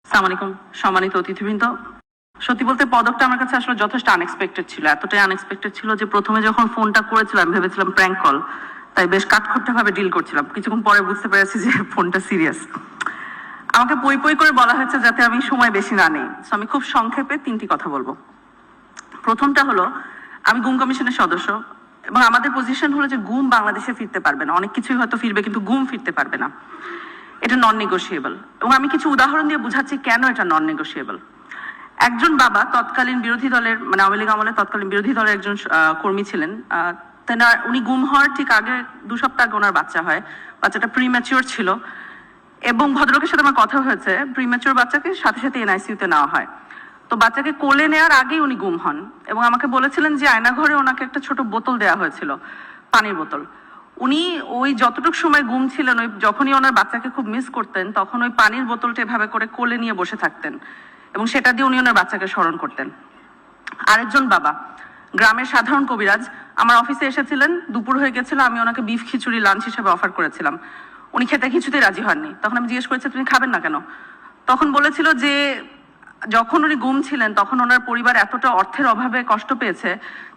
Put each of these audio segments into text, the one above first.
আসসালামু আলাইকুম, সম্মানিত অতিথিবৃন্দ। সত্যি বলতে পদকটা আমার কাছে আসলে যথেষ্ট আনএক্সপেক্টেড ছিল। এতটাই আনএক্সপেক্টেড ছিল যে প্রথমে যখন ফোনটা করেছিলাম ভেবেছিলাম প্র্যাঙ্ক কল, তাই বেশ কাঠখোট্টা ভাবে ডিল করছিলাম। কিছুক্ষণ পরে বুঝতে পেরেছি যে ফোনটা সিরিয়াস। আমাকে পই পই করে বলা হয়েছে যাতে আমি সময় বেশি না নেই, সো আমি খুব সংক্ষেপে 3টি কথা বলবো। প্রথমটা হলো, আমি গুম কমিশনের সদস্য এবং আমাদের পজিশন হলো যে গুম বাংলাদেশে ফিরতে পারবে না। অনেক কিছুই হয়তো ফিরবে কিন্তু গুম ফিরতে পারবে না, এটা নন নেগোশিয়েবল। এবং আমি কিছু উদাহরণ দিয়ে বুঝাচ্ছি কেন এটা নন নেগোশিয়েবল। একজন বাবা তৎকালীন বিরোধী দলের মানে আওয়ামী লীগ আমলে তৎকালীন বিরোধী দলের একজন কর্মী ছিলেন। উনি গুম হওয়ার ঠিক আগে 2 সপ্তাহ আগে ওনার বাচ্চা হয়। বাচ্চাটা প্রিম্যাচিওর ছিল এবং ভদ্রলোকের সাথে আমার কথা হয়েছে, প্রিম্যাচিওর বাচ্চাকে সাথে সাথে এনআইসিইউতে নেওয়া হয়। তো বাচ্চাকে কোলে নেওয়ার আগেই উনি গুম হন এবং আমাকে বলেছিলেন যে আয়নাঘরে ওনাকে একটা ছোট বোতল দেওয়া হয়েছিল, পানির বোতল। উনি ওই যতটুকু সময় গুম ছিলেন, ওই যখনই ওনার বাচ্চাকে খুব মিস করতেন তখন ওই পানির বোতলটা এভাবে করে কোলে নিয়ে বসে থাকতেন এবং সেটা দিয়ে উনি ওনার বাচ্চাকে স্মরণ করতেন। আরেকজন বাবা, গ্রামের সাধারণ কবিরাজ, আমার অফিসে এসেছিলেন, দুপুর হয়ে গেছিল, আমি ওনাকে বিফ খিচুড়ি লাঞ্চ হিসেবে অফার করেছিলাম। উনি খেতে কিছুতেই রাজি হননি। তখন আমি জিজ্ঞেস করেছি তুমি খাবেন না কেন? তখন বলেছিল যে যখন উনি গুম ছিলেন তখন ওনার পরিবার এতটা অর্থের অভাবে কষ্ট পেয়েছে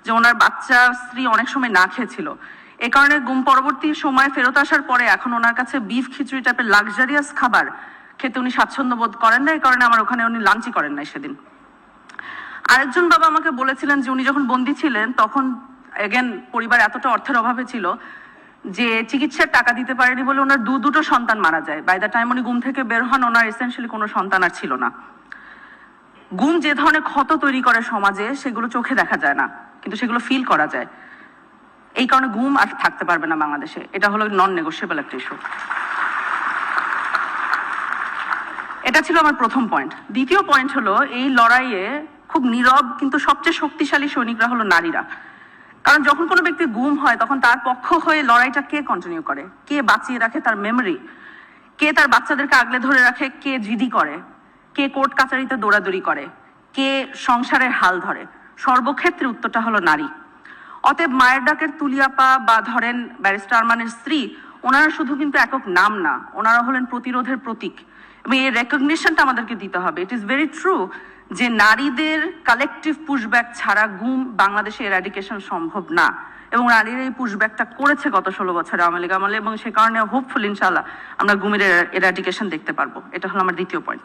যে ওনার বাচ্চা স্ত্রী অনেক সময় না খেয়েছিল। এ কারণে গুম পরবর্তী সময় ফেরত আসার পরে এখন ওনার কাছে বিফ খিচুড়ি টাইপের লাক্সারিয়াস খাবার খেতে উনি স্বাচ্ছন্দ্য বোধ করেন না, এই কারণে আমার ওখানে উনি লাঞ্চই করেন নাই সেদিন। আরেকজন বাবা আমাকে বলেছিলেন যে উনি যখন বন্দী ছিলেন তখন এগেন পরিবার এতটা অর্থের অভাবে ছিল যে চিকিৎসার টাকা দিতে পারেনি বলে ওনার দুটো সন্তান মারা যায়। বাই দ্য টাইম উনি গুম থেকে বের হন ওনার এসেনশিয়ালি কোনো সন্তান আর ছিল না। গুম যে ধরনের ক্ষত তৈরি করে সমাজে সেগুলো চোখে দেখা যায় না, কিন্তু সেগুলো ফিল করা যায়। এই কারণে গুম আর থাকতে পারবে না বাংলাদেশে, এটা হলো নন নেগোশিয়েবল একটা ইস্যু। এটা ছিল আমার প্রথম পয়েন্ট। দ্বিতীয় পয়েন্ট হলো, এই লড়াইয়ে খুব নীরব কিন্তু সবচেয়ে শক্তিশালী সৈনিকরা হলো নারীরা। কারণ যখন কোনো ব্যক্তি গুম হয় তখন তার পক্ষ হয়ে লড়াইটা কে কন্টিনিউ করে, কে বাঁচিয়ে রাখে তার মেমোরি, কে তার বাচ্চাদেরকে আগলে ধরে রাখে, কে জিডি করে, কে কোর্ট কাচারিতে দৌড়াদৌড়ি করে, কে সংসারের হাল ধরে, সর্বক্ষেত্রে উত্তরটা হলো নারী। অতএব মায়ের ডাকের তুলিয়াপা বা ধরেন ব্যারিস্টার আরমানের স্ত্রী, ওনারা শুধু কিন্তু একক নাম না, ওনারা হলেন প্রতিরোধের প্রতীক এবং এই রেকগনিশনটা আমাদেরকে দিতে হবে। ইট ইজ ভেরি ট্রু যে নারীদের কালেকটিভ পুশব্যাক ছাড়া গুম বাংলাদেশে এরাডিকেশন সম্ভব না এবং নারীরা এই পুশব্যাকটা করেছে গত 16 বছরে আওয়ামী লীগ আমলে এবং সে কারণে হোপফুল ইনশাআল্লাহ আমরা গুমের এরাডিকেশন দেখতে পারবো। এটা হলো আমার দ্বিতীয় পয়েন্ট।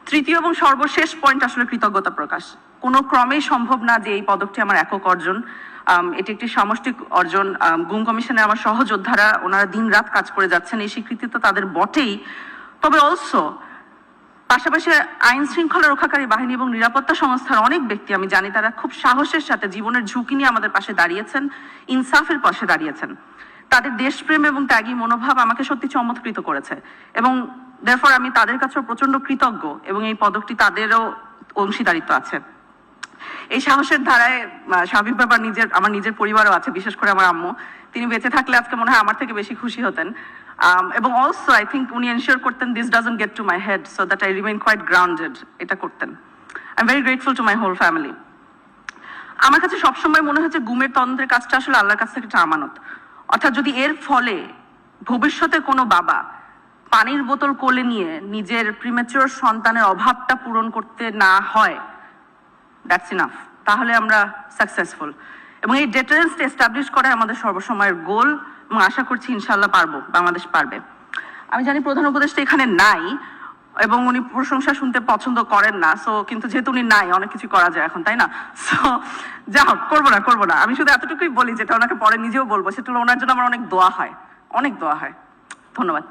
তৃতীয় এবং সর্বশেষ পয়েন্ট আসলে কৃতজ্ঞতা প্রকাশ। কোনো ক্রমেই সম্ভব না যে এই পদকটি আমার একক অর্জন, এটি একটি সামষ্টিক অর্জন। গুম কমিশনের আমার সহযোদ্ধারা ওনারা দিন রাত কাজ করে যাচ্ছেন, এই স্বীকৃতি তো তাদের বটেই, তবে অলসো পাশাপাশি আইন শৃঙ্খলা রক্ষাকারী বাহিনী এবং নিরাপত্তা সংস্থার অনেক ব্যক্তি আমি জানি তারা খুব সাহসের সাথে জীবনের ঝুঁকি নিয়ে আমাদের পাশে দাঁড়িয়েছেন, ইনসাফের পাশে দাঁড়িয়েছেন। তাদের দেশপ্রেম এবং ত্যাগী মনোভাব আমাকে সত্যি চমৎকৃত করেছে এবং দেয়ারফর আমি তাদের কাছেও প্রচন্ড কৃতজ্ঞ এবং এই পদকটি তাদেরও অংশীদারিত্ব আছে। এই সাহসের ধারায় স্বাভাবিক ব্যাপার আমার নিজের পরিবারও আছে, বিশেষ করে আমার আম্মু। তিনি বেঁচে থাকলে আজকে মনে হয় আমার থেকে বেশি খুশি হতেন এবং অলসো আই থিঙ্ক উনি এনশিওর করতেন this doesn't get to my head so that I remain quite grounded, এটা করতেন। I am very grateful to my whole family. আমার কাছে সবসময় মনে হচ্ছে গুমের তদন্তের কাজটা আসলে আল্লাহর কাছ থেকে একটা আমানত। অর্থাৎ যদি এর ফলে ভবিষ্যতে কোনো বাবা পানির বোতল কোলে নিয়ে নিজের প্রিম্যাচিওর সন্তানের অভাবটা পূরণ করতে না হয়, দ্যাটস ইনাফ, তাহলে আমরা সাকসেসফুল। এবং এই ডেটারেন্সটা এস্টাবলিশ করা আমাদের সর্বসময়ের গোল এবং আশা করছি ইনশাআল্লাহ পারবো, বাংলাদেশ পারবে। আমি জানি প্রধান উপদেষ্টা এখানে নাই এবং উনি প্রশংসা শুনতে পছন্দ করেন না, সো কিন্তু যেহেতু উনি নাই অনেক কিছু করা যায় এখন, তাই না? সো যা হোক, করবো না। আমি শুধু এতটুকুই বলি যেটা ওনাকে পরে নিজেও বলবো, সেটা হলো ওনার জন্য আমার অনেক দোয়া হয়, অনেক দোয়া হয়। ধন্যবাদ।